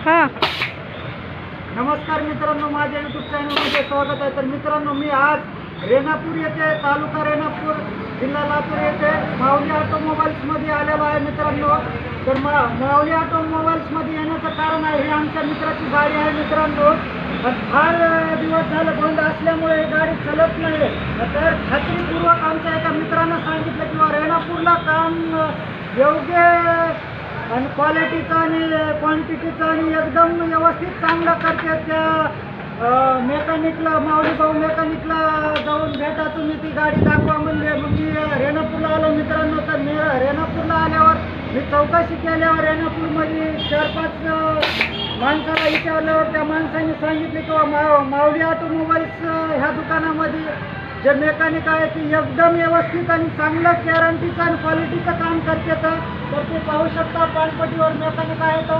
हां. नमस्कार मित्रांनो, माझ्या यूट्यूब चॅनलमध्ये स्वागत आहे. तर मित्रांनो, मी आज रेणापूर येथे, तालुका रेणापूर, जिल्हा लातूर येथे माऊली ऑटोमोबाईल्समध्ये आलेलो आहे मित्रांनो. तर माऊली ऑटोमोबाईल्समध्ये येण्याचं कारण आहे, ही आमच्या मित्राची गाडी आहे मित्रांनो. फार दिवस झालं बंद असल्यामुळे ही गाडी चलत नाही. तर खात्रीपूर्वक आमच्या एका मित्रानं सांगितलं किंवा रेणापूरला काम योग्य आणि क्वालिटीचं आणि क्वांटिटीचं आणि एकदम व्यवस्थित चांगलं करते. त्या मेकॅनिकला, माऊली भाऊ मेकॅनिकला जाऊन भेटा, तुम्ही ती गाडी दाखवा म्हणले. मग मी रेणापूरला आलो मित्रांनो. तर मी रेणापूरला आल्यावर मी चौकशी केल्यावर रेणापूरमध्ये 4-5 माणसाला विचारल्यावर त्या माणसाने सांगितले किंवा माऊली ऑटोमोबाईल्स ह्या दुकानामध्ये जे मेकॅनिक आहे ते एकदम व्यवस्थित आणि चांगलं गॅरंटीचं आणि क्वालिटीचं काम करतात. तर ते पाहू शकता, पानपट्टीवर मेकॅनिक आहेत.